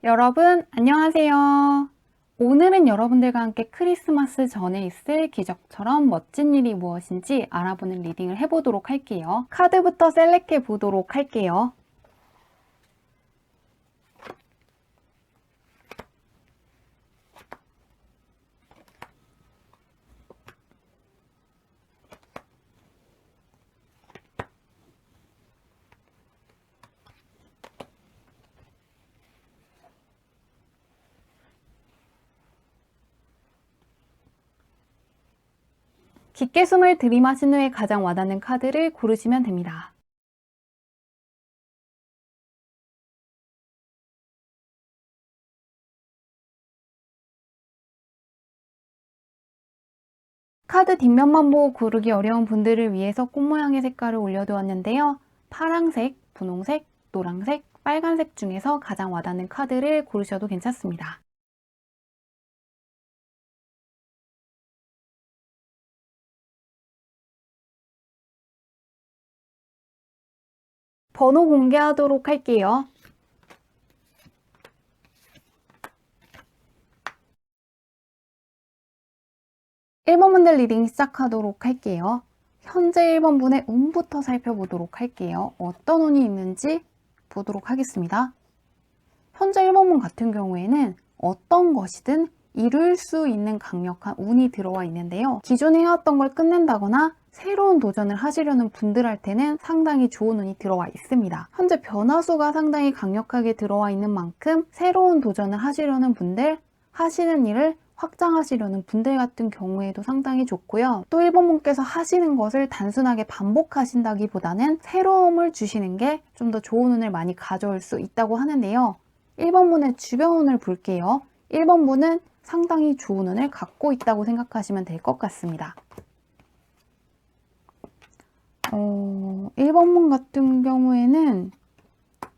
여러분, 안녕하세요. 오늘은 여러분들과 함께 크리스마스 전에 있을 기적처럼 멋진 일이 무엇인지 알아보는 리딩을 해보도록 할게요. 카드부터 셀렉해 보도록 할게요. 깊게 숨을 들이마신 후에 가장 와닿는 카드를 고르시면 됩니다. 카드 뒷면만 보고 고르기 어려운 분들을 위해서 꽃 모양의 색깔을 올려두었는데요. 파랑색, 분홍색, 노란색, 빨간색 중에서 가장 와닿는 카드를 고르셔도 괜찮습니다. 번호 공개하도록 할게요. 1번 분들 리딩 시작하도록 할게요. 현재 1번 분의 운부터 살펴보도록 할게요. 어떤 운이 있는지 보도록 하겠습니다. 현재 1번 분 같은 경우에는 어떤 것이든 이룰 수 있는 강력한 운이 들어와 있는데요. 기존에 해왔던 걸 끝낸다거나 새로운 도전을 하시려는 분들한테는 상당히 좋은 운이 들어와 있습니다. 현재 변화수가 상당히 강력하게 들어와 있는 만큼 새로운 도전을 하시려는 분들, 하시는 일을 확장하시려는 분들 같은 경우에도 상당히 좋고요. 또 1번 분께서 하시는 것을 단순하게 반복하신다기보다는 새로움을 주시는 게 좀 더 좋은 운을 많이 가져올 수 있다고 하는데요. 1번 분의 주변 운을 볼게요. 1번 분은 상당히 좋은 운을 갖고 있다고 생각하시면 될 것 같습니다. 1번 분 같은 경우에는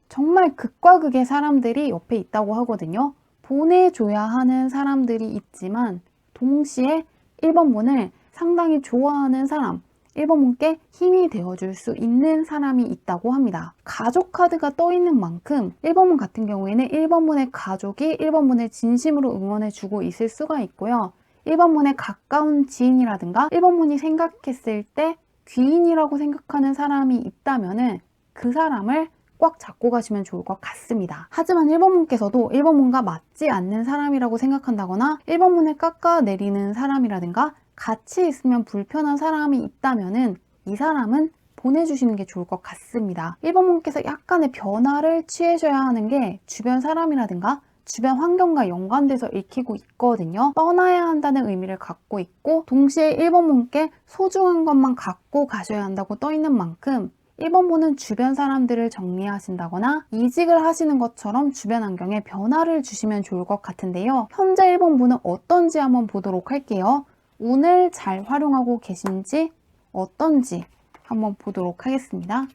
정말 극과 극의 사람들이 옆에 있다고 하거든요. 보내줘야 하는 사람들이 있지만 동시에 1번 분을 상당히 좋아하는 사람, 1번 분께 힘이 되어줄 수 있는 사람이 있다고 합니다. 가족 카드가 떠 있는 만큼 1번 분 같은 경우에는 1번 분의 가족이 1번 분을 진심으로 응원해주고 있을 수가 있고요. 1번 분의 가까운 지인이라든가 1번 분이 생각했을 때 귀인이라고 생각하는 사람이 있다면은 그 사람을 꽉 잡고 가시면 좋을 것 같습니다. 하지만 1번 분께서도 1번 분과 맞지 않는 사람이라고 생각한다거나 1번 분을 깎아내리는 사람이라든가 같이 있으면 불편한 사람이 있다면은 이 사람은 보내주시는 게 좋을 것 같습니다. 1번 분께서 약간의 변화를 취하셔야 하는 게 주변 사람이라든가 주변 환경과 연관돼서 읽히고 있거든요. 떠나야 한다는 의미를 갖고 있고 동시에 1번 분께 소중한 것만 갖고 가셔야 한다고 떠 있는 만큼 1번 분은 주변 사람들을 정리하신다거나 이직을 하시는 것처럼 주변 환경에 변화를 주시면 좋을 것 같은데요. 현재 1번 분은 어떤지 한번 보도록 할게요. 운을 잘 활용하고 계신지 어떤지 한번 보도록 하겠습니다.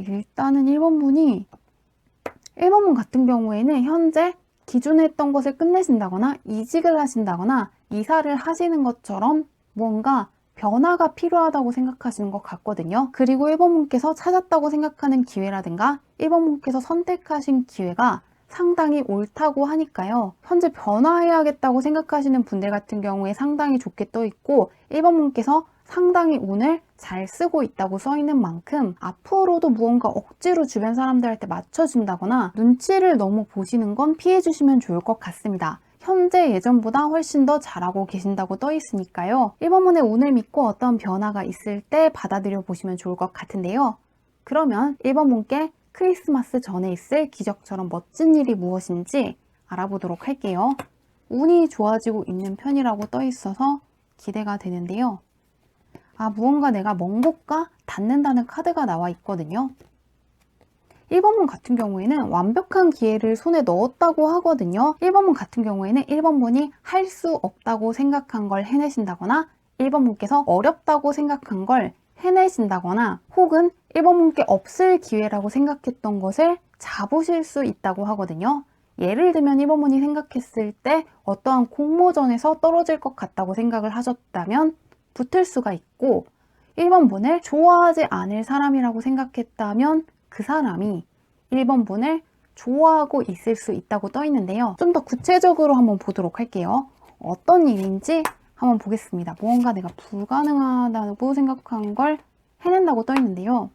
일단은 1번 분이 1번 분 같은 경우에는 현재 기존에 했던 것을 끝내신다거나 이직을 하신다거나 이사를 하시는 것처럼 무언가 변화가 필요하다고 생각하시는 것 같거든요. 그리고 1번 분께서 찾았다고 생각하는 기회라든가 1번 분께서 선택하신 기회가 상당히 옳다고 하니까요. 현재 변화해야겠다고 생각하시는 분들 같은 경우에 상당히 좋게 떠 있고 1번 분께서 상당히 운을 잘 쓰고 있다고 써 있는 만큼 앞으로도 무언가 억지로 주변 사람들한테 맞춰준다거나 눈치를 너무 보시는 건 피해 주시면 좋을 것 같습니다. 현재 예전보다 훨씬 더 잘하고 계신다고 떠 있으니까요. 1번 분의 운을 믿고 어떤 변화가 있을 때 받아들여 보시면 좋을 것 같은데요. 그러면 1번 분께 크리스마스 전에 있을 기적처럼 멋진 일이 무엇인지 알아보도록 할게요. 운이 좋아지고 있는 편이라고 떠 있어서 기대가 되는데요. 무언가 내가 먼 곳과 닿는다는 카드가 나와 있거든요. 1번 분 같은 경우에는 완벽한 기회를 손에 넣었다고 하거든요. 1번 분 같은 경우에는 1번 분이 할 수 없다고 생각한 걸 해내신다거나 1번 분께서 어렵다고 생각한 걸 해내신다거나 혹은 1번 분께 없을 기회라고 생각했던 것을 잡으실 수 있다고 하거든요. 예를 들면 1번 분이 생각했을 때 어떠한 공모전에서 떨어질 것 같다고 생각을 하셨다면 붙을 수가 있고 1번 분을 좋아하지 않을 사람이라고 생각했다면 그 사람이 1번 분을 좋아하고 있을 수 있다고 떠 있는데요. 좀 더 구체적으로 한번 보도록 할게요. 어떤 일인지 한번 보겠습니다. 무언가 내가 불가능하다고 생각한 걸 해낸다고 떠 있는데요.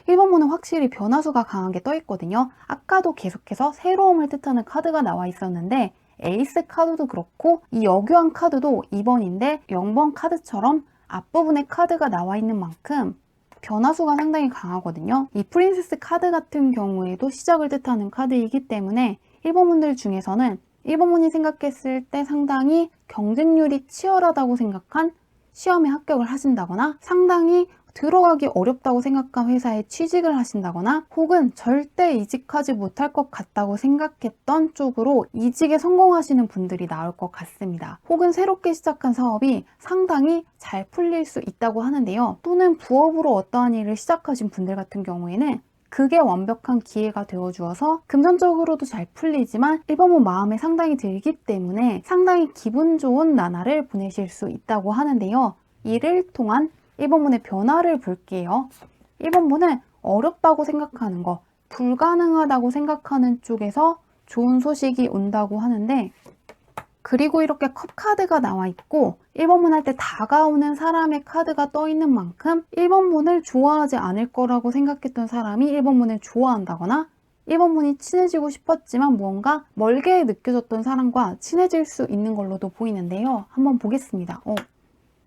1번문은 확실히 변화수가 강하게 떠 있거든요. 아까도 계속해서 새로움을 뜻하는 카드가 나와 있었는데 에이스 카드도 그렇고 이 여교환 카드도 2번인데 0번 카드처럼 앞부분에 카드가 나와 있는 만큼 변화수가 상당히 강하거든요. 이 프린세스 카드 같은 경우에도 시작을 뜻하는 카드이기 때문에 1번분들 중에서는 1번분이 생각했을 때 상당히 경쟁률이 치열하다고 생각한 시험에 합격을 하신다거나 상당히 들어가기 어렵다고 생각한 회사에 취직을 하신다거나 혹은 절대 이직하지 못할 것 같다고 생각했던 쪽으로 이직에 성공하시는 분들이 나올 것 같습니다. 혹은 새롭게 시작한 사업이 상당히 잘 풀릴 수 있다고 하는데요. 또는 부업으로 어떠한 일을 시작하신 분들 같은 경우에는 그게 완벽한 기회가 되어주어서 금전적으로도 잘 풀리지만 1번문 마음에 상당히 들기 때문에 상당히 기분 좋은 나날을 보내실 수 있다고 하는데요. 이를 통한 1번문의 변화를 볼게요. 1번문은 어렵다고 생각하는 거, 불가능하다고 생각하는 쪽에서 좋은 소식이 온다고 하는데 그리고 이렇게 컵 카드가 나와 있고 1번문 할 때 다가오는 사람의 카드가 떠 있는 만큼 1번문을 좋아하지 않을 거라고 생각했던 사람이 1번문을 좋아한다거나 1번문이 친해지고 싶었지만 무언가 멀게 느껴졌던 사람과 친해질 수 있는 걸로도 보이는데요. 한번 보겠습니다.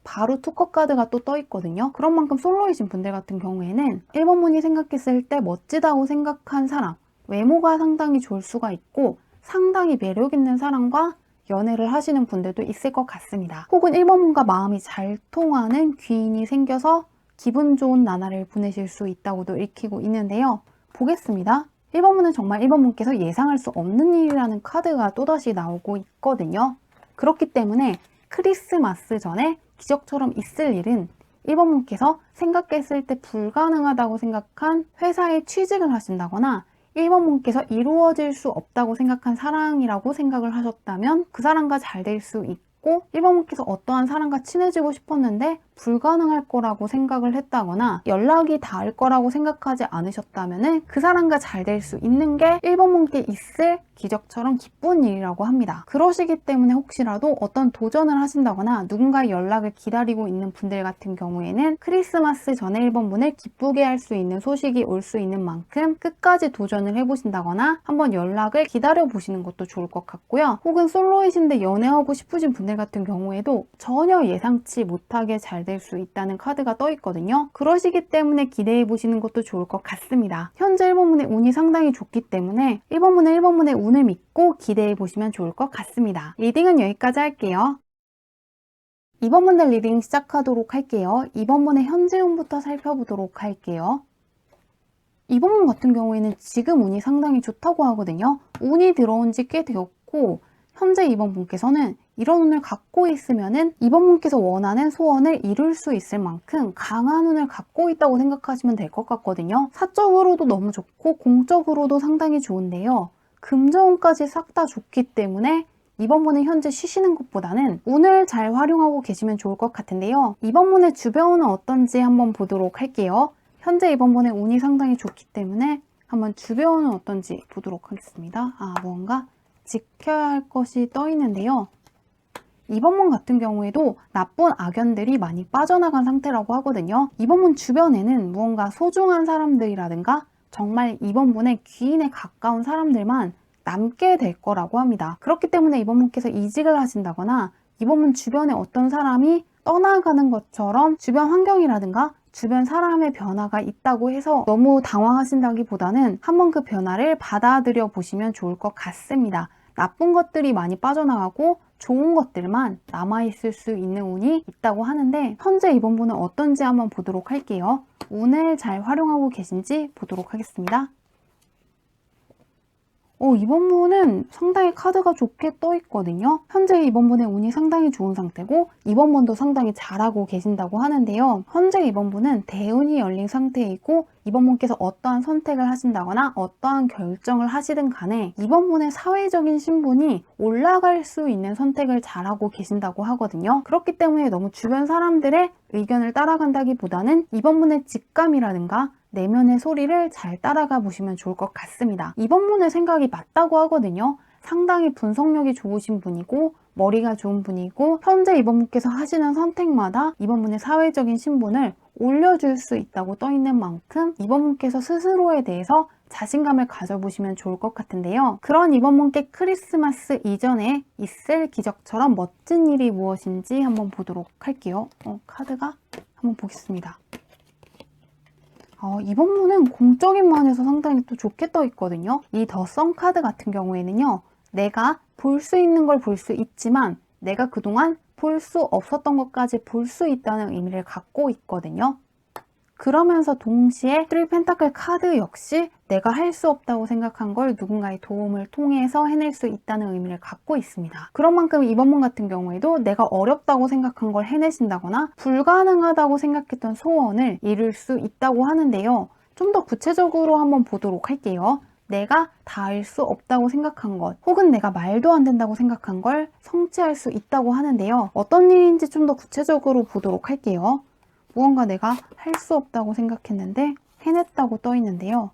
바로 투컵 카드가 또 떠 있거든요. 그런 만큼 솔로이신 분들 같은 경우에는 1번문이 생각했을 때 멋지다고 생각한 사람, 외모가 상당히 좋을 수가 있고 상당히 매력 있는 사람과 연애를 하시는 분들도 있을 것 같습니다. 혹은 1번문과 마음이 잘 통하는 귀인이 생겨서 기분 좋은 나날을 보내실 수 있다고도 읽히고 있는데요. 보겠습니다. 1번문은 정말 1번문께서 예상할 수 없는 일이라는 카드가 또다시 나오고 있거든요. 그렇기 때문에 크리스마스 전에 기적처럼 있을 일은 1번문께서 생각했을 때 불가능하다고 생각한 회사에 취직을 하신다거나 1번문께서 이루어질 수 없다고 생각한 사랑이라고 생각을 하셨다면 그 사람과 잘 될 수 있고 1번문께서 어떠한 사람과 친해지고 싶었는데 불가능할 거라고 생각을 했다거나 연락이 닿을 거라고 생각하지 않으셨다면 그 사람과 잘 될 수 있는 게 1번문께 있을 기적처럼 기쁜 일이라고 합니다. 그러시기 때문에 혹시라도 어떤 도전을 하신다거나 누군가의 연락을 기다리고 있는 분들 같은 경우에는 크리스마스 전에 1번문을 기쁘게 할 수 있는 소식이 올 수 있는 만큼 끝까지 도전을 해보신다거나 한번 연락을 기다려보시는 것도 좋을 것 같고요. 혹은 솔로이신데 연애하고 싶으신 분들 같은 경우에도 전혀 예상치 못하게 잘 될 수 있다는 카드가 떠 있거든요. 그러시기 때문에 기대해 보시는 것도 좋을 것 같습니다. 현재 1번문의 운이 상당히 좋기 때문에 1번문의 운을 믿고 기대해 보시면 좋을 것 같습니다. 리딩은 여기까지 할게요. 2번문들 리딩 시작하도록 할게요. 2번문의 현재 운부터 살펴보도록 할게요. 2번문 같은 경우에는 지금 운이 상당히 좋다고 하거든요. 운이 들어온 지 꽤 되었고 현재 2번분께서는 이런 운을 갖고 있으면은 2번분께서 원하는 소원을 이룰 수 있을 만큼 강한 운을 갖고 있다고 생각하시면 될 것 같거든요. 사적으로도 너무 좋고 공적으로도 상당히 좋은데요. 금전운까지 싹 다 좋기 때문에 2번분은 현재 쉬시는 것보다는 운을 잘 활용하고 계시면 좋을 것 같은데요. 2번분의 주변은 어떤지 한번 보도록 할게요. 현재 2번분의 운이 상당히 좋기 때문에 한번 주변은 어떤지 보도록 하겠습니다. 무언가 지켜야 할 것이 떠 있는데요. 2번문 같은 경우에도 나쁜 악연들이 많이 빠져나간 상태라고 하거든요. 2번문 주변에는 무언가 소중한 사람들이라든가 정말 2번문의 귀인에 가까운 사람들만 남게 될 거라고 합니다. 그렇기 때문에 2번문께서 이직을 하신다거나 2번문 주변에 어떤 사람이 떠나가는 것처럼 주변 환경이라든가 주변 사람의 변화가 있다고 해서 너무 당황하신다기보다는 한번 그 변화를 받아들여 보시면 좋을 것 같습니다. 나쁜 것들이 많이 빠져나가고 좋은 것들만 남아있을 수 있는 운이 있다고 하는데 현재 이번 분은 어떤지 한번 보도록 할게요. 운을 잘 활용하고 계신지 보도록 하겠습니다. 이번 분은 상당히 카드가 좋게 떠 있거든요. 현재 이번 분의 운이 상당히 좋은 상태고 이번 분도 상당히 잘하고 계신다고 하는데요. 현재 이번 분은 대운이 열린 상태이고 이번 분께서 어떠한 선택을 하신다거나 어떠한 결정을 하시든 간에 이번 분의 사회적인 신분이 올라갈 수 있는 선택을 잘하고 계신다고 하거든요. 그렇기 때문에 너무 주변 사람들의 의견을 따라간다기보다는 이번 분의 직감이라든가 내면의 소리를 잘 따라가 보시면 좋을 것 같습니다. 이번 문의 생각이 맞다고 하거든요. 상당히 분석력이 좋으신 분이고 머리가 좋은 분이고 현재 이번 분께서 하시는 선택마다 이번 분의 사회적인 신분을 올려줄 수 있다고 떠 있는 만큼 이번 분께서 스스로에 대해서 자신감을 가져보시면 좋을 것 같은데요. 그런 이번 분께 크리스마스 이전에 있을 기적처럼 멋진 일이 무엇인지 한번 보도록 할게요. 카드가 한번 보겠습니다. 이번 문은 공적인 면에서 상당히 또 좋게 떠 있거든요. 이 더 선 카드 같은 경우에는요. 내가 볼 수 있는 걸 볼 수 있지만 내가 그동안 볼 수 없었던 것까지 볼 수 있다는 의미를 갖고 있거든요. 그러면서 동시에 3 펜타클 카드 역시 내가 할 수 없다고 생각한 걸 누군가의 도움을 통해서 해낼 수 있다는 의미를 갖고 있습니다. 그런 만큼 이번 문 같은 경우에도 내가 어렵다고 생각한 걸 해내신다거나 불가능하다고 생각했던 소원을 이룰 수 있다고 하는데요. 좀 더 구체적으로 한번 보도록 할게요. 내가 닿을 수 없다고 생각한 것 혹은 내가 말도 안 된다고 생각한 걸 성취할 수 있다고 하는데요. 어떤 일인지 좀 더 구체적으로 보도록 할게요. 무언가 내가 할 수 없다고 생각했는데 해냈다고 떠 있는데요.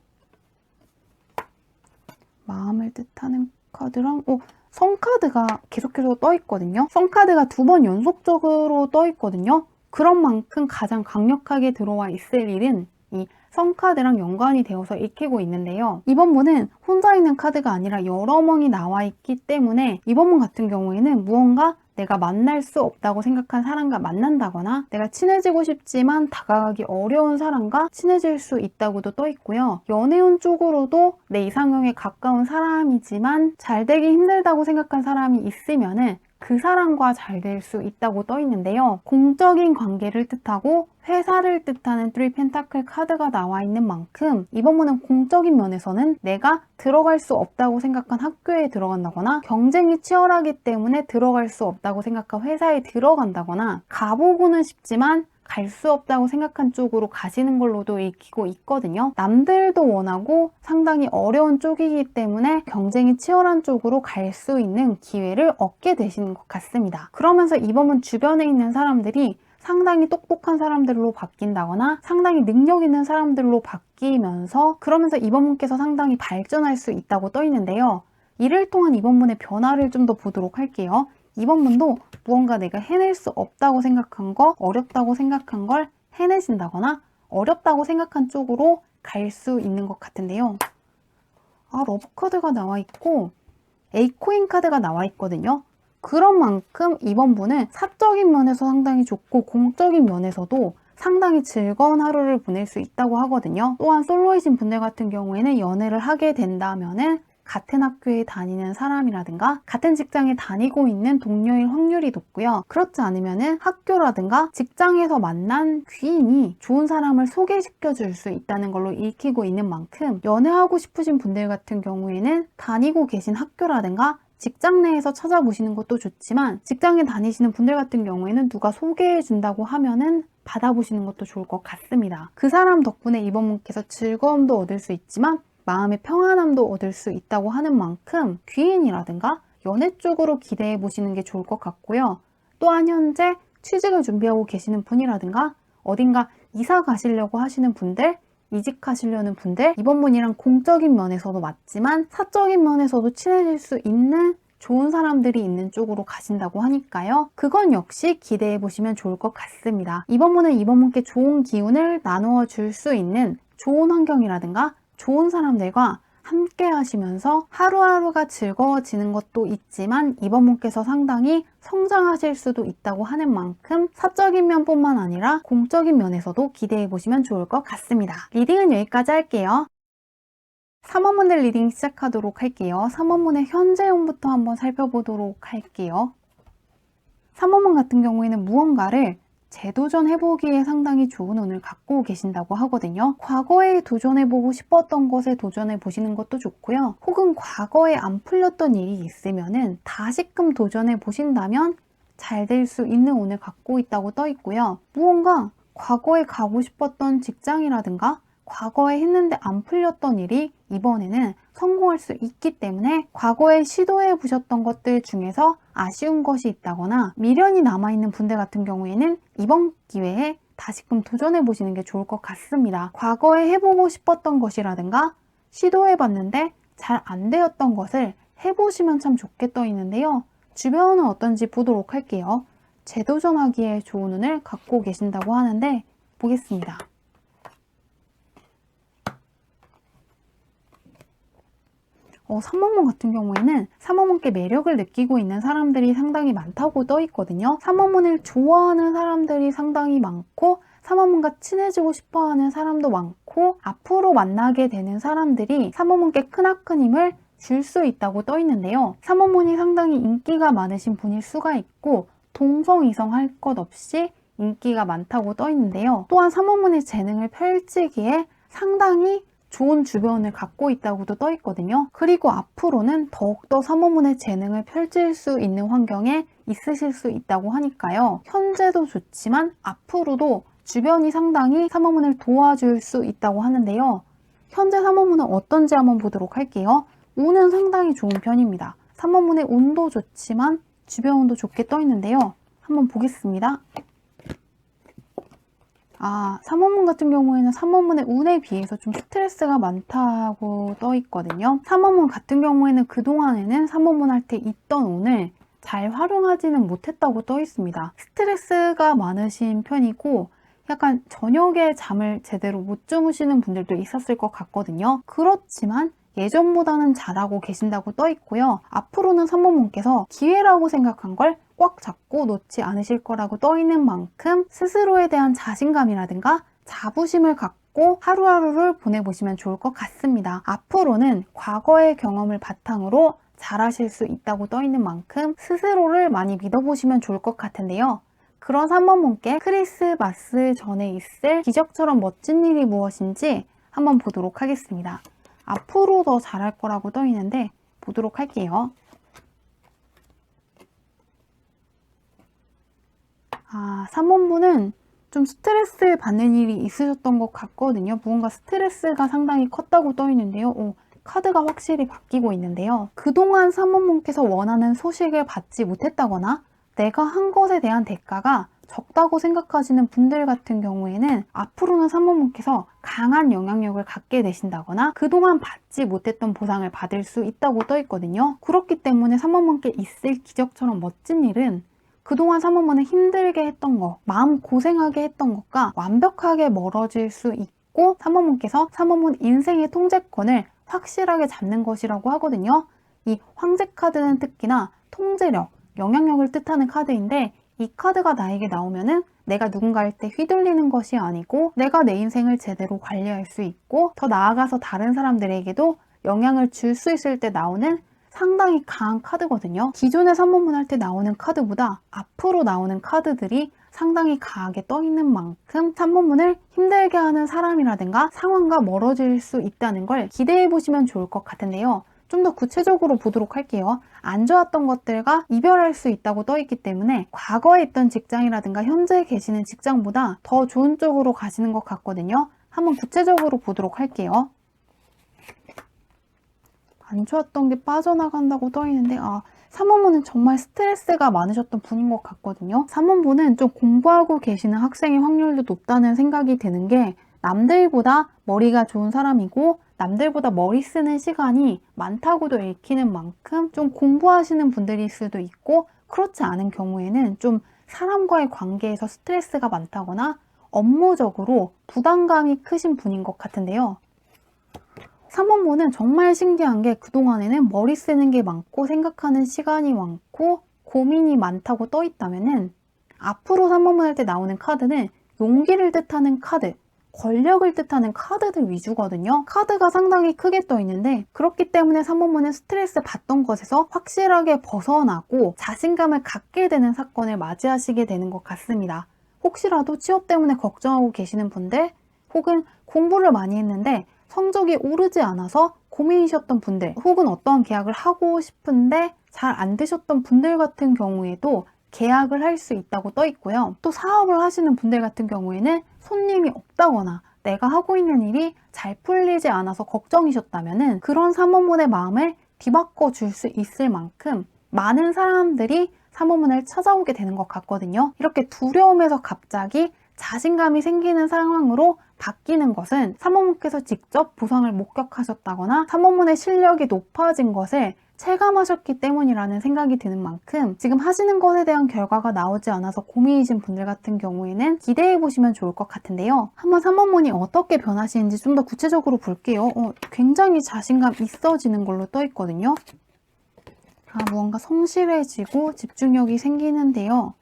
마음을 뜻하는 카드랑 성카드가 계속해서 떠 있거든요. 성카드가 2번 연속적으로 떠 있거든요. 그런 만큼 가장 강력하게 들어와 있을 일은 이 성카드랑 연관이 되어서 읽히고 있는데요. 이번 문은 혼자 있는 카드가 아니라 여러 명이 나와 있기 때문에 이번 문 같은 경우에는 무언가 내가 만날 수 없다고 생각한 사람과 만난다거나 내가 친해지고 싶지만 다가가기 어려운 사람과 친해질 수 있다고도 떠 있고요. 연애운 쪽으로도 내 이상형에 가까운 사람이지만 잘 되기 힘들다고 생각한 사람이 있으면은 그 사람과 잘 될 수 있다고 떠 있는데요. 공적인 관계를 뜻하고 회사를 뜻하는 3 펜타클 카드가 나와 있는 만큼 이번 문은 공적인 면에서는 내가 들어갈 수 없다고 생각한 학교에 들어간다거나 경쟁이 치열하기 때문에 들어갈 수 없다고 생각한 회사에 들어간다거나 가보고는 싶지만 갈 수 없다고 생각한 쪽으로 가시는 걸로도 읽히고 있거든요. 남들도 원하고 상당히 어려운 쪽이기 때문에 경쟁이 치열한 쪽으로 갈 수 있는 기회를 얻게 되시는 것 같습니다. 그러면서 이번은 주변에 있는 사람들이 상당히 똑똑한 사람들로 바뀐다거나 상당히 능력 있는 사람들로 바뀌면서 그러면서 이번 문께서 상당히 발전할 수 있다고 떠 있는데요. 이를 통한 이번 문의 변화를 좀 더 보도록 할게요. 이번 문도 무언가 내가 해낼 수 없다고 생각한 거, 어렵다고 생각한 걸 해내신다거나 어렵다고 생각한 쪽으로 갈 수 있는 것 같은데요. 러브 카드가 나와 있고 A코인 카드가 나와 있거든요. 그런 만큼 이번 분은 사적인 면에서 상당히 좋고 공적인 면에서도 상당히 즐거운 하루를 보낼 수 있다고 하거든요. 또한 솔로이신 분들 같은 경우에는 연애를 하게 된다면은 같은 학교에 다니는 사람이라든가 같은 직장에 다니고 있는 동료일 확률이 높고요. 그렇지 않으면은 학교라든가 직장에서 만난 귀인이 좋은 사람을 소개시켜 줄 수 있다는 걸로 읽히고 있는 만큼 연애하고 싶으신 분들 같은 경우에는 다니고 계신 학교라든가 직장 내에서 찾아보시는 것도 좋지만 직장에 다니시는 분들 같은 경우에는 누가 소개해 준다고 하면은 받아보시는 것도 좋을 것 같습니다. 그 사람 덕분에 이번 분께서 즐거움도 얻을 수 있지만 마음의 평안함도 얻을 수 있다고 하는 만큼 귀인이라든가 연애 쪽으로 기대해 보시는 게 좋을 것 같고요. 또한 현재 취직을 준비하고 계시는 분이라든가 어딘가 이사 가시려고 하시는 분들, 이직하시려는 분들, 이번 분이랑 공적인 면에서도 맞지만 사적인 면에서도 친해질 수 있는 좋은 사람들이 있는 쪽으로 가신다고 하니까요. 그건 역시 기대해 보시면 좋을 것 같습니다. 이번 분은 이번 분께 좋은 기운을 나누어 줄 수 있는 좋은 환경이라든가 좋은 사람들과 함께 하시면서 하루하루가 즐거워지는 것도 있지만 이번 분께서 상당히 성장하실 수도 있다고 하는 만큼 사적인 면뿐만 아니라 공적인 면에서도 기대해 보시면 좋을 것 같습니다. 리딩은 여기까지 할게요. 3원문들 리딩 시작하도록 할게요. 3원문의 현재형부터 한번 살펴보도록 할게요. 3원문 같은 경우에는 무언가를 재도전해보기에 상당히 좋은 운을 갖고 계신다고 하거든요. 과거에 도전해보고 싶었던 것에 도전해보시는 것도 좋고요. 혹은 과거에 안 풀렸던 일이 있으면은 다시금 도전해보신다면 잘 될 수 있는 운을 갖고 있다고 떠 있고요. 무언가 과거에 가고 싶었던 직장이라든가 과거에 했는데 안 풀렸던 일이 이번에는 성공할 수 있기 때문에 과거에 시도해 보셨던 것들 중에서 아쉬운 것이 있다거나 미련이 남아있는 분들 같은 경우에는 이번 기회에 다시금 도전해 보시는 게 좋을 것 같습니다. 과거에 해보고 싶었던 것이라든가 시도해봤는데 잘 안 되었던 것을 해보시면 참 좋게 떠 있는데요. 주변은 어떤지 보도록 할게요. 재도전하기에 좋은 운을 갖고 계신다고 하는데 보겠습니다. 3원문 같은 경우에는 3원문께 매력을 느끼고 있는 사람들이 상당히 많다고 떠 있거든요. 3원문을 좋아하는 사람들이 상당히 많고 3원문과 친해지고 싶어하는 사람도 많고 앞으로 만나게 되는 사람들이 3원문께 크나큰 힘을 줄 수 있다고 떠 있는데요. 3원문이 상당히 인기가 많으신 분일 수가 있고 동성이성 할 것 없이 인기가 많다고 떠 있는데요. 또한 3원문의 재능을 펼치기에 상당히 좋은 주변을 갖고 있다고도 떠 있거든요. 그리고 앞으로는 더욱더 3원문의 재능을 펼칠 수 있는 환경에 있으실 수 있다고 하니까요. 현재도 좋지만 앞으로도 주변이 상당히 3원문을 도와줄 수 있다고 하는데요. 현재 3원문은 어떤지 한번 보도록 할게요. 운은 상당히 좋은 편입니다. 3원문의 운도 좋지만 주변 운도 좋게 떠 있는데요. 한번 보겠습니다. 3원문 같은 경우에는 3원문의 운에 비해서 좀 스트레스가 많다고 떠 있거든요. 3원문 같은 경우에는 그동안에는 3원문 할 때 있던 운을 잘 활용하지는 못했다고 떠 있습니다. 스트레스가 많으신 편이고 약간 저녁에 잠을 제대로 못 주무시는 분들도 있었을 것 같거든요. 그렇지만 예전보다는 잘하고 계신다고 떠 있고요. 앞으로는 3원문께서 기회라고 생각한 걸 꽉 잡고 놓지 않으실 거라고 떠 있는 만큼 스스로에 대한 자신감이라든가 자부심을 갖고 하루하루를 보내보시면 좋을 것 같습니다. 앞으로는 과거의 경험을 바탕으로 잘하실 수 있다고 떠 있는 만큼 스스로를 많이 믿어보시면 좋을 것 같은데요. 그런 3원문께 크리스마스 전에 있을 기적처럼 멋진 일이 무엇인지 한번 보도록 하겠습니다. 앞으로 더 잘할 거라고 떠 있는데 보도록 할게요. 3원문은 좀 스트레스 받는 일이 있으셨던 것 같거든요. 무언가 스트레스가 상당히 컸다고 떠 있는데요. 카드가 확실히 바뀌고 있는데요. 그동안 3원문께서 원하는 소식을 받지 못했다거나 내가 한 것에 대한 대가가 적다고 생각하시는 분들 같은 경우에는 앞으로는 3원문께서 강한 영향력을 갖게 되신다거나 그동안 받지 못했던 보상을 받을 수 있다고 떠 있거든요. 그렇기 때문에 3원문께 있을 기적처럼 멋진 일은 그동안 3원문을 힘들게 했던 것, 마음 고생하게 했던 것과 완벽하게 멀어질 수 있고 3원문께서 3원문 인생의 통제권을 확실하게 잡는 것이라고 하거든요. 이 황제 카드는 특히나 통제력, 영향력을 뜻하는 카드인데 이 카드가 나에게 나오면은 내가 누군가한테 휘둘리는 것이 아니고 내가 내 인생을 제대로 관리할 수 있고 더 나아가서 다른 사람들에게도 영향을 줄 수 있을 때 나오는 상당히 강한 카드거든요. 기존의 3원문 할 때 나오는 카드보다 앞으로 나오는 카드들이 상당히 강하게 떠 있는 만큼 3원문을 힘들게 하는 사람이라든가 상황과 멀어질 수 있다는 걸 기대해 보시면 좋을 것 같은데요. 좀 더 구체적으로 보도록 할게요. 안 좋았던 것들과 이별할 수 있다고 떠 있기 때문에 과거에 있던 직장이라든가 현재 계시는 직장보다 더 좋은 쪽으로 가시는 것 같거든요. 한번 구체적으로 보도록 할게요. 안 좋았던 게 빠져나간다고 떠 있는데 3원문은 정말 스트레스가 많으셨던 분인 것 같거든요. 3원문은 좀 공부하고 계시는 학생의 확률도 높다는 생각이 드는 게 남들보다 머리가 좋은 사람이고 남들보다 머리 쓰는 시간이 많다고도 읽히는 만큼 좀 공부하시는 분들일 수도 있고 그렇지 않은 경우에는 좀 사람과의 관계에서 스트레스가 많다거나 업무적으로 부담감이 크신 분인 것 같은데요. 3원문은 정말 신기한 게 그동안에는 머리 쓰는 게 많고 생각하는 시간이 많고 고민이 많다고 떠 있다면은 앞으로 3원문 할 때 나오는 카드는 용기를 뜻하는 카드, 권력을 뜻하는 카드들 위주거든요. 카드가 상당히 크게 떠 있는데 그렇기 때문에 3원문은 스트레스 받던 것에서 확실하게 벗어나고 자신감을 갖게 되는 사건을 맞이하시게 되는 것 같습니다. 혹시라도 취업 때문에 걱정하고 계시는 분들 혹은 공부를 많이 했는데 성적이 오르지 않아서 고민이셨던 분들 혹은 어떠한 계약을 하고 싶은데 잘 안 되셨던 분들 같은 경우에도 계약을 할 수 있다고 떠 있고요. 또 사업을 하시는 분들 같은 경우에는 손님이 없다거나 내가 하고 있는 일이 잘 풀리지 않아서 걱정이셨다면 그런 3원문의 마음을 뒤바꿔 줄 수 있을 만큼 많은 사람들이 3원문을 찾아오게 되는 것 같거든요. 이렇게 두려움에서 갑자기 자신감이 생기는 상황으로 바뀌는 것은 3번분께서 직접 보상을 목격하셨다거나 3번분의 실력이 높아진 것을 체감하셨기 때문이라는 생각이 드는 만큼 지금 하시는 것에 대한 결과가 나오지 않아서 고민이신 분들 같은 경우에는 기대해 보시면 좋을 것 같은데요. 한번 3번분이 어떻게 변하시는지 좀 더 구체적으로 볼게요. 굉장히 자신감 있어지는 걸로 떠 있거든요. 무언가 성실해지고 집중력이 생기는데요.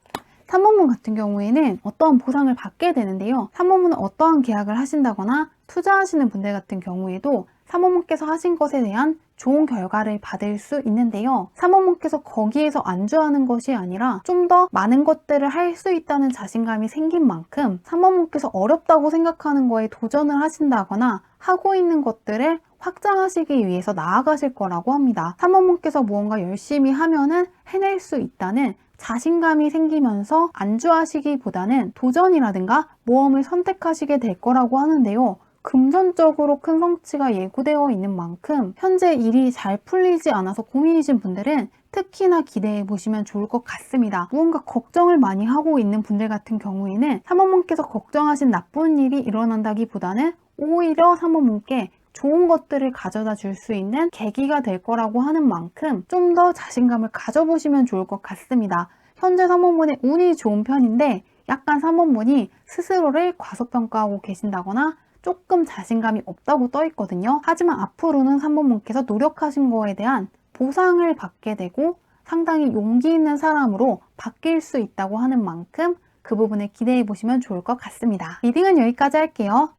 3번분 같은 경우에는 어떠한 보상을 받게 되는데요. 3번분은 어떠한 계약을 하신다거나 투자하시는 분들 같은 경우에도 3번분께서 하신 것에 대한 좋은 결과를 받을 수 있는데요. 3번분께서 거기에서 안주하는 것이 아니라 좀 더 많은 것들을 할 수 있다는 자신감이 생긴 만큼 3번분께서 어렵다고 생각하는 거에 도전을 하신다거나 하고 있는 것들을 확장하시기 위해서 나아가실 거라고 합니다. 3번분께서 무언가 열심히 하면은 해낼 수 있다는 자신감이 생기면서 안주하시기보다는 도전이라든가 모험을 선택하시게 될 거라고 하는데요. 금전적으로 큰 성취가 예고되어 있는 만큼 현재 일이 잘 풀리지 않아서 고민이신 분들은 특히나 기대해 보시면 좋을 것 같습니다. 무언가 걱정을 많이 하고 있는 분들 같은 경우에는 3번분께서 걱정하신 나쁜 일이 일어난다기보다는 오히려 3번분께 좋은 것들을 가져다 줄 수 있는 계기가 될 거라고 하는 만큼 좀 더 자신감을 가져보시면 좋을 것 같습니다. 현재 3번분의 운이 좋은 편인데 약간 3번분이 스스로를 과소평가하고 계신다거나 조금 자신감이 없다고 떠 있거든요. 하지만 앞으로는 3번분께서 노력하신 거에 대한 보상을 받게 되고 상당히 용기 있는 사람으로 바뀔 수 있다고 하는 만큼 그 부분을 기대해 보시면 좋을 것 같습니다. 리딩은 여기까지 할게요.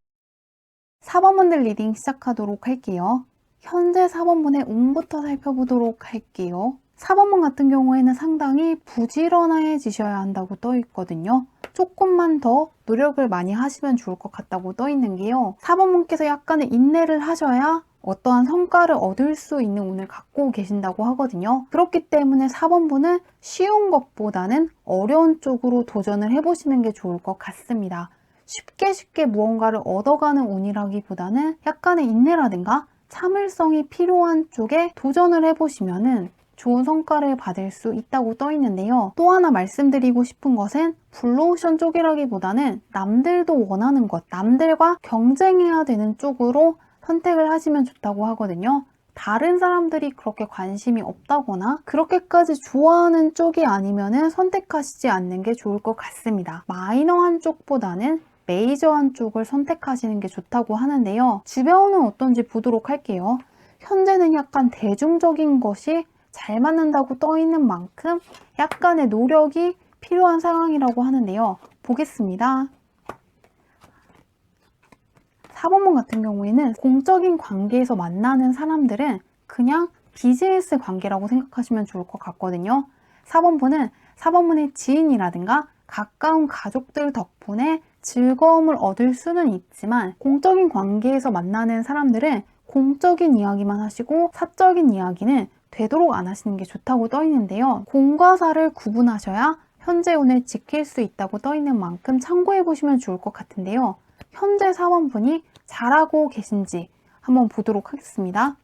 4번분들 리딩 시작하도록 할게요. 현재 4번분의 운부터 살펴보도록 할게요. 4번분 같은 경우에는 상당히 부지런해지셔야 한다고 떠 있거든요. 조금만 더 노력을 많이 하시면 좋을 것 같다고 떠 있는 게요. 4번분께서 약간의 인내를 하셔야 어떠한 성과를 얻을 수 있는 운을 갖고 계신다고 하거든요. 그렇기 때문에 4번분은 쉬운 것보다는 어려운 쪽으로 도전을 해보시는 게 좋을 것 같습니다. 쉽게 무언가를 얻어가는 운이라기보다는 약간의 인내라든가 참을성이 필요한 쪽에 도전을 해보시면은 좋은 성과를 받을 수 있다고 떠 있는데요. 또 하나 말씀드리고 싶은 것은 블루오션 쪽이라기보다는 남들도 원하는 것, 남들과 경쟁해야 되는 쪽으로 선택을 하시면 좋다고 하거든요. 다른 사람들이 그렇게 관심이 없다거나 그렇게까지 좋아하는 쪽이 아니면은 선택하시지 않는 게 좋을 것 같습니다. 마이너한 쪽보다는 메이저한 쪽을 선택하시는 게 좋다고 하는데요. 주변은 어떤지 보도록 할게요. 현재는 약간 대중적인 것이 잘 맞는다고 떠 있는 만큼 약간의 노력이 필요한 상황이라고 하는데요. 보겠습니다. 4번분 같은 경우에는 공적인 관계에서 만나는 사람들은 그냥 비즈니스 관계라고 생각하시면 좋을 것 같거든요. 4번분의 지인이라든가 가까운 가족들 덕분에 즐거움을 얻을 수는 있지만 공적인 관계에서 만나는 사람들은 공적인 이야기만 하시고 사적인 이야기는 되도록 안 하시는 게 좋다고 떠 있는데요. 공과 사를 구분하셔야 현재 운을 지킬 수 있다고 떠 있는 만큼 참고해 보시면 좋을 것 같은데요. 현재 4번분이 잘하고 계신지 한번 보도록 하겠습니다.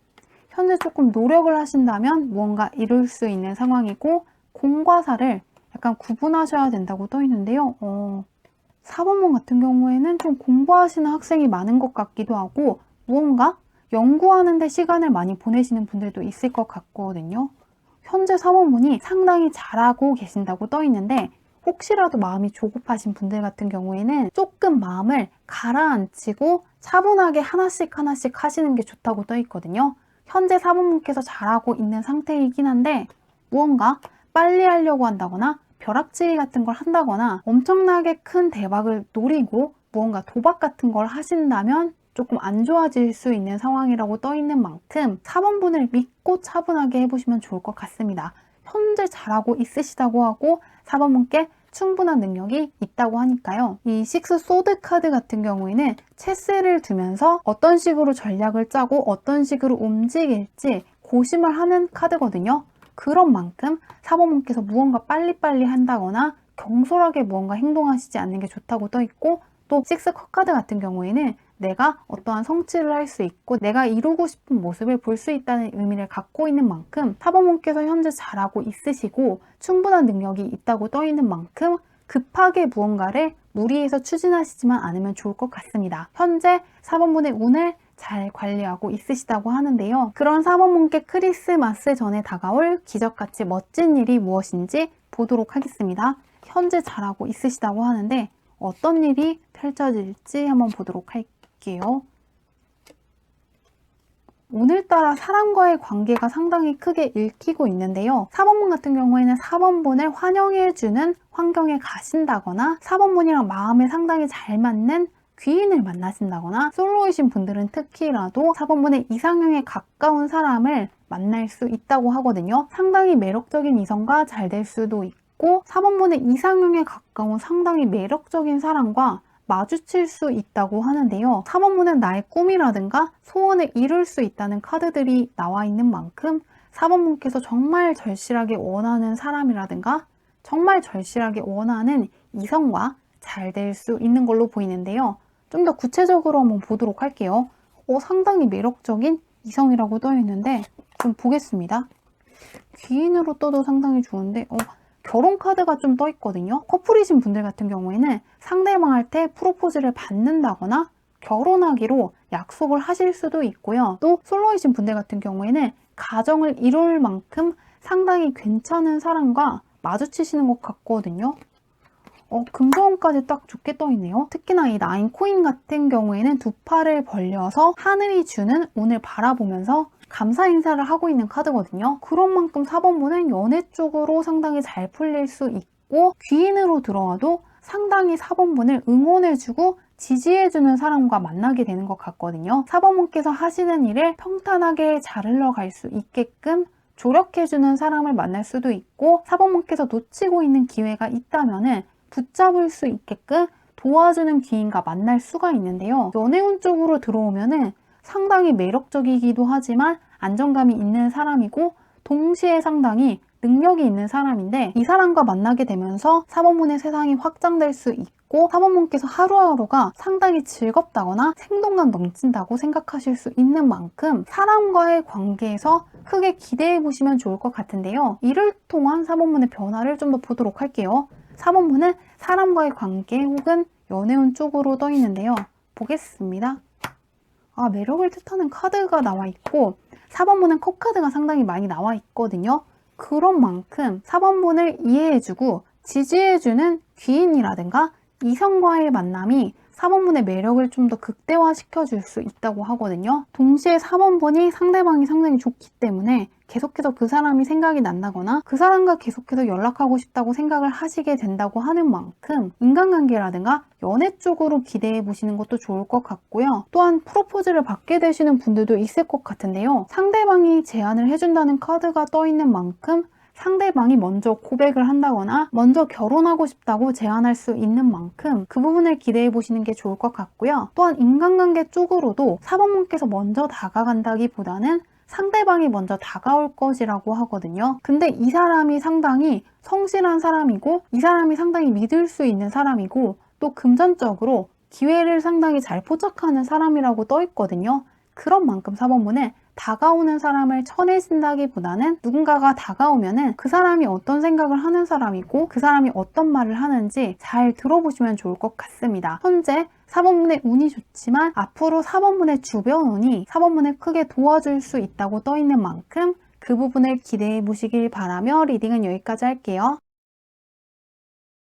현재 조금 노력을 하신다면 무언가 이룰 수 있는 상황이고 공과 사를 약간 구분하셔야 된다고 떠 있는데요. 4번분 같은 경우에는 좀 공부하시는 학생이 많은 것 같기도 하고 무언가 연구하는 데 시간을 많이 보내시는 분들도 있을 것 같거든요. 현재 4번분이 상당히 잘하고 계신다고 떠 있는데 혹시라도 마음이 조급하신 분들 같은 경우에는 조금 마음을 가라앉히고 차분하게 하나씩 하시는 게 좋다고 떠 있거든요. 현재 4번분께서 잘하고 있는 상태이긴 한데 무언가 빨리 하려고 한다거나 벼락치기 같은 걸 한다거나 엄청나게 큰 대박을 노리고 무언가 도박 같은 걸 하신다면 조금 안 좋아질 수 있는 상황이라고 떠 있는 만큼 4번분을 믿고 차분하게 해보시면 좋을 것 같습니다. 현재 잘하고 있으시다고 하고 4번분께 충분한 능력이 있다고 하니까요. 이 식스 소드 카드 같은 경우에는 체스를 두면서 어떤 식으로 전략을 짜고 어떤 식으로 움직일지 고심을 하는 카드거든요. 그런 만큼 4번분께서 무언가 빨리빨리 한다거나 경솔하게 무언가 행동하시지 않는 게 좋다고 떠 있고 또 식스 컵 카드 같은 경우에는 내가 어떠한 성취를 할 수 있고 내가 이루고 싶은 모습을 볼 수 있다는 의미를 갖고 있는 만큼 4번분께서 현재 잘하고 있으시고 충분한 능력이 있다고 떠 있는 만큼 급하게 무언가를 무리해서 추진하시지만 않으면 좋을 것 같습니다. 현재 4번분의 운을 잘 관리하고 있으시다고 하는데요. 그런 4번분께 크리스마스 전에 다가올 기적같이 멋진 일이 무엇인지 보도록 하겠습니다. 현재 잘하고 있으시다고 하는데 어떤 일이 펼쳐질지 한번 보도록 할게요. 오늘따라 사람과의 관계가 상당히 크게 읽히고 있는데요. 4번분 같은 경우에는 4번분을 환영해주는 환경에 가신다거나 4번분이랑 마음에 상당히 잘 맞는 귀인을 만나신다거나 솔로이신 분들은 특히라도 4번분의 이상형에 가까운 사람을 만날 수 있다고 하거든요. 상당히 매력적인 이성과 잘 될 수도 있고 4번분의 이상형에 가까운 상당히 매력적인 사람과 마주칠 수 있다고 하는데요. 4번분은 나의 꿈이라든가 소원을 이룰 수 있다는 카드들이 나와 있는 만큼 4번분께서 정말 절실하게 원하는 사람이라든가 정말 절실하게 원하는 이성과 잘 될 수 있는 걸로 보이는데요. 좀 더 구체적으로 한번 보도록 할게요. 상당히 매력적인 이성이라고 떠 있는데 좀 보겠습니다. 귀인으로 떠도 상당히 좋은데 결혼 카드가 좀 떠 있거든요. 커플이신 분들 같은 경우에는 상대방한테 프로포즈를 받는다거나 결혼하기로 약속을 하실 수도 있고요. 또 솔로이신 분들 같은 경우에는 가정을 이룰 만큼 상당히 괜찮은 사람과 마주치시는 것 같거든요. 금전운까지 딱 좋게 떠 있네요. 특히나 이 9 코인 같은 경우에는 두 팔을 벌려서 하늘이 주는 운을 바라보면서 감사 인사를 하고 있는 카드거든요. 그런 만큼 4번분은 연애 쪽으로 상당히 잘 풀릴 수 있고 귀인으로 들어와도 상당히 4번분을 응원해주고 지지해주는 사람과 만나게 되는 것 같거든요. 4번분께서 하시는 일을 평탄하게 잘 흘러갈 수 있게끔 조력해주는 사람을 만날 수도 있고 4번분께서 놓치고 있는 기회가 있다면 붙잡을 수 있게끔 도와주는 귀인과 만날 수가 있는데요. 연애운 쪽으로 들어오면은 상당히 매력적이기도 하지만 안정감이 있는 사람이고 동시에 상당히 능력이 있는 사람인데 이 사람과 만나게 되면서 4번분의 세상이 확장될 수 있고 4번분께서 하루하루가 상당히 즐겁다거나 생동감 넘친다고 생각하실 수 있는 만큼 사람과의 관계에서 크게 기대해 보시면 좋을 것 같은데요. 이를 통한 4번분의 변화를 좀 더 보도록 할게요. 4번분은 사람과의 관계 혹은 연애운 쪽으로 떠 있는데요. 보겠습니다. 매력을 뜻하는 카드가 나와 있고 4번분은 컵카드가 상당히 많이 나와 있거든요. 그런 만큼 4번분을 이해해주고 지지해주는 귀인이라든가 이성과의 만남이 4번분의 매력을 좀 더 극대화시켜줄 수 있다고 하거든요. 동시에 4번분이 상대방이 상당히 좋기 때문에 계속해서 그 사람이 생각이 난다거나 그 사람과 계속해서 연락하고 싶다고 생각을 하시게 된다고 하는 만큼 인간관계라든가 연애 쪽으로 기대해 보시는 것도 좋을 것 같고요. 또한 프로포즈를 받게 되시는 분들도 있을 것 같은데요. 상대방이 제안을 해준다는 카드가 떠 있는 만큼 상대방이 먼저 고백을 한다거나 먼저 결혼하고 싶다고 제안할 수 있는 만큼 그 부분을 기대해 보시는 게 좋을 것 같고요. 또한 인간관계 쪽으로도 4번분께서 먼저 다가간다기보다는 상대방이 먼저 다가올 것이라고 하거든요. 근데 이 사람이 상당히 성실한 사람이고 이 사람이 상당히 믿을 수 있는 사람이고 또 금전적으로 기회를 상당히 잘 포착하는 사람이라고 떠 있거든요. 그런 만큼 4번분은 다가오는 사람을 쳐내신다기보다는 누군가가 다가오면은 그 사람이 어떤 생각을 하는 사람이고 그 사람이 어떤 말을 하는지 잘 들어보시면 좋을 것 같습니다. 현재 4번분의 운이 좋지만 앞으로 4번분의 주변 운이 4번분을 크게 도와줄 수 있다고 떠 있는 만큼 그 부분을 기대해 보시길 바라며 리딩은 여기까지 할게요.